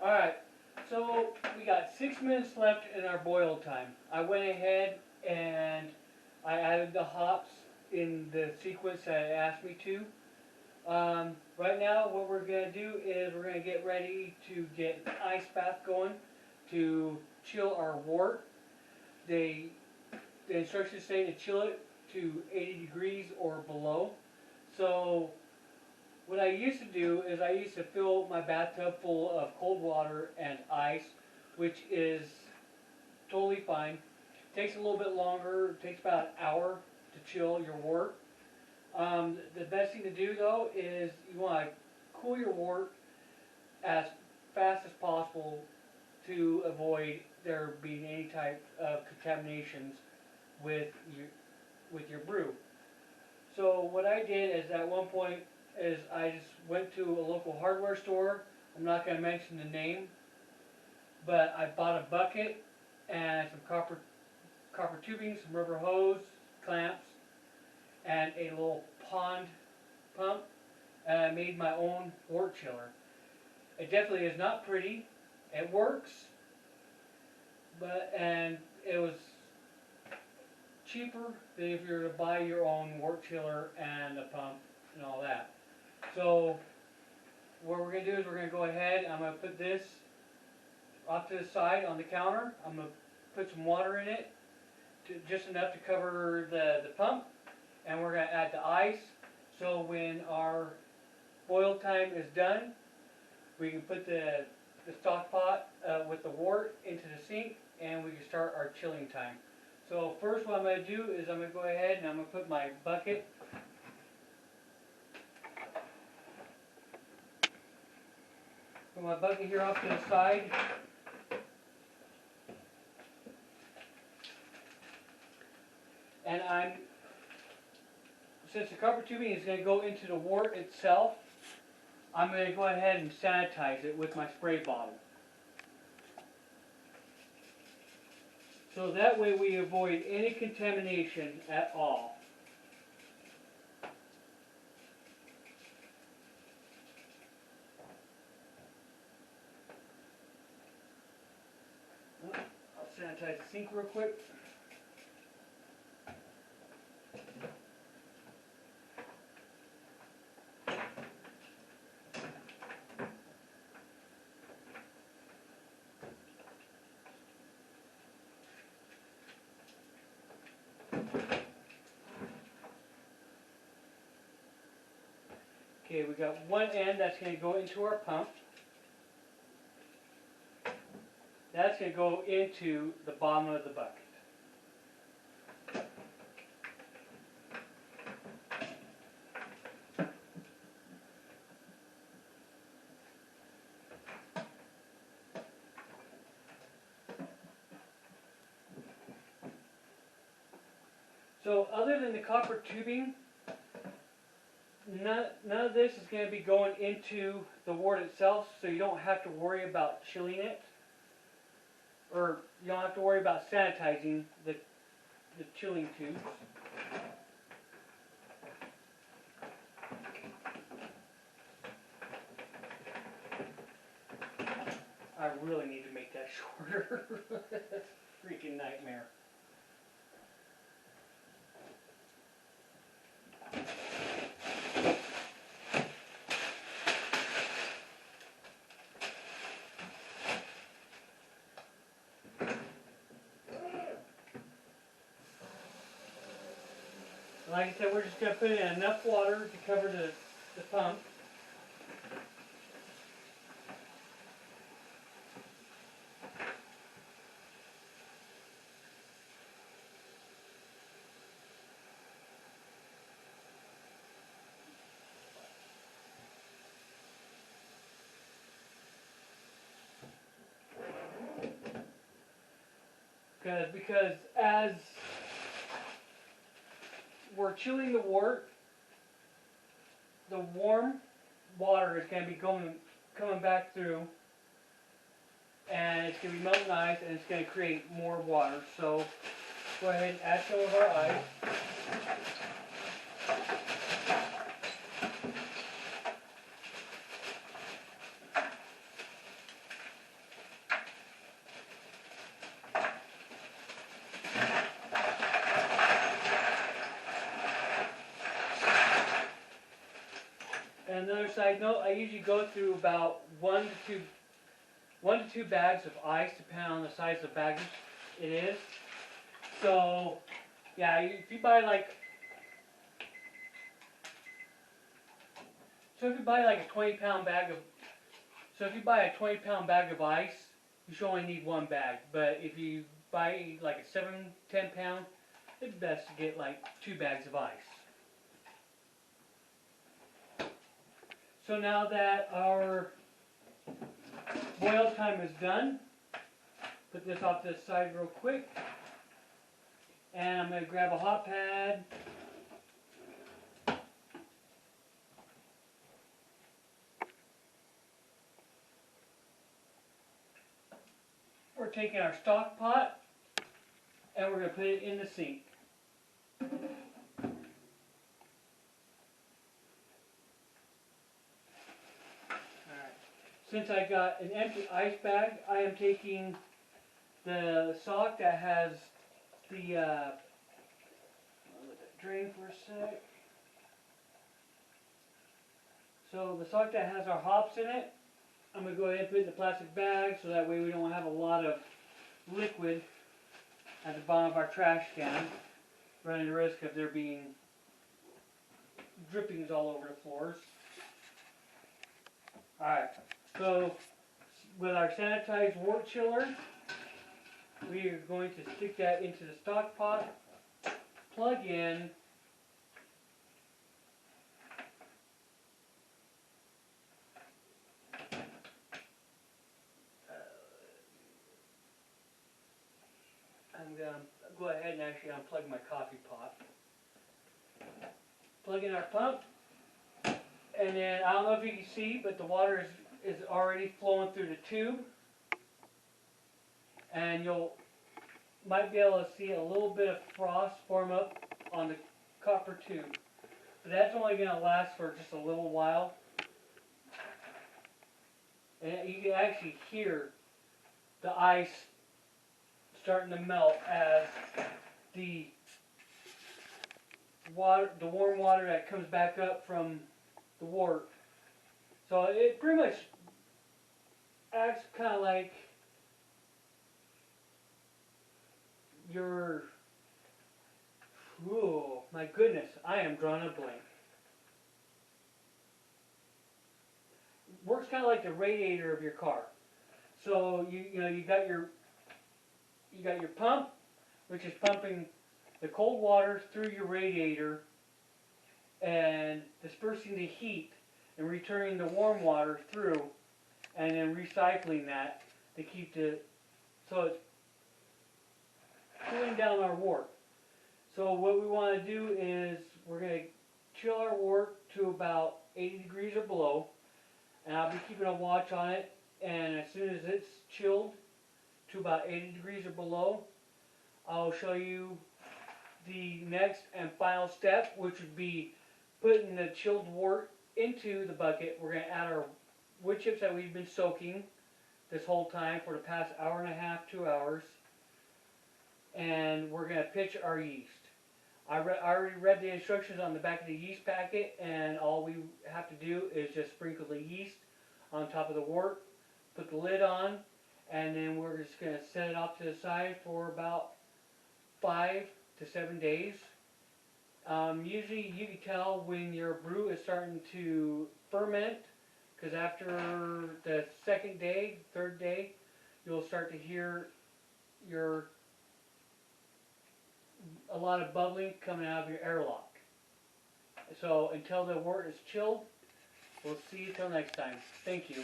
Alright, so we got 6 minutes left in our boil time. I went ahead and I added the hops in the sequence that it asked me to. Right now what we're going to do is we're going to get ready to get an ice bath going to chill our wort. The instructions say to chill it to 80 degrees or below. So what I used to do is I used to fill my bathtub full of cold water and ice, which is totally fine. Takes a little bit longer, it takes about an hour to chill your wort. The best thing to do though is you want to cool your wort as fast as possible to avoid there being any type of contaminations with your brew. So what I did is at one point is I just went to a local hardware store. I'm not going to mention the name, but I bought a bucket and some copper tubing, some rubber hose, clamps, and a little pond pump, and I made my own wort chiller. It definitely is not pretty. It works, and it was cheaper than if you were to buy your own wort chiller and a pump and all that. So what we're going to do is we're going to go ahead, I'm going to put this off to the side on the counter. I'm going to put some water in it, just enough to cover the pump, and we're going to add the ice. So when our boil time is done, we can put the stock pot with the wort into the sink, and we can start our chilling time. So first what I'm going to do is I'm going to go ahead and I'm going to put my bucket here off to the side. And since the copper tubing is going to go into the wort itself, I'm going to go ahead and sanitize it with my spray bottle. So that way we avoid any contamination at all. I'll sanitize the sink real quick. Okay, we got one end that's going to go into our pump. That's going to go into the bottom of the bucket. So other than the copper tubing, none of this is going to be going into the wort itself, so you don't have to worry about chilling it, or you don't have to worry about sanitizing the chilling tubes. I really need to make that shorter. That's a freaking nightmare. Like I said, we're just going to put in enough water to cover the pump. Because as we're chilling the wort, the warm water is going to be coming back through, and it's going to be melting ice, and it's going to create more water. So go ahead and add some of our ice. And another side note, I usually go through about one to two bags of ice, depending on the size of the bag it is. So, yeah, if you buy like, so if you buy like a 20-pound bag of, so if you buy a 20-pound bag of ice, you should only need one bag. But if you buy like a 7-10 pound, it's best to get like 2 bags of ice. So now that our boil time is done, put this off to the side real quick. And I'm going to grab a hot pad. We're taking our stock pot and we're going to put it in the sink. Since I got an empty ice bag, I am taking the sock that has the, I'll let that drain for a sec. So the sock that has our hops in it, I'm going to go ahead and put it in the plastic bag so that way we don't have a lot of liquid at the bottom of our trash can, running the risk of there being drippings all over the floors. Alright. So, with our sanitized wort chiller, we are going to stick that into the stock pot, plug in, I'm going to go ahead and actually unplug my coffee pot. Plug in our pump, and then I don't know if you can see, but the water is already flowing through the tube, and you'll might be able to see a little bit of frost form up on the copper tube, but that's only going to last for just a little while, and you can actually hear the ice starting to melt as the warm water that comes back up from the wort. So it pretty much acts kind of like your, oh my goodness, I am drawing a blank. Works kind of like the radiator of your car. So you know you got your pump, which is pumping the cold water through your radiator and dispersing the heat and returning the warm water through, and then recycling that to keep so it's cooling down our wort. So what we want to do is we're going to chill our wort to about 80 degrees or below, and I'll be keeping a watch on it, and as soon as it's chilled to about 80 degrees or below, I'll show you the next and final step, which would be putting the chilled wort into the bucket. We're going to add our wood chips that we've been soaking this whole time for the past hour and a half, 2 hours, and we're going to pitch our yeast. I already read the instructions on the back of the yeast packet, and all we have to do is just sprinkle the yeast on top of the wort, put the lid on, and then we're just going to set it off to the side for about 5 to 7 days. Usually you can tell when your brew is starting to ferment, because after the second day, third day, you'll start to hear a lot of bubbling coming out of your airlock. So until the wort is chilled, we'll see you till next time. Thank you.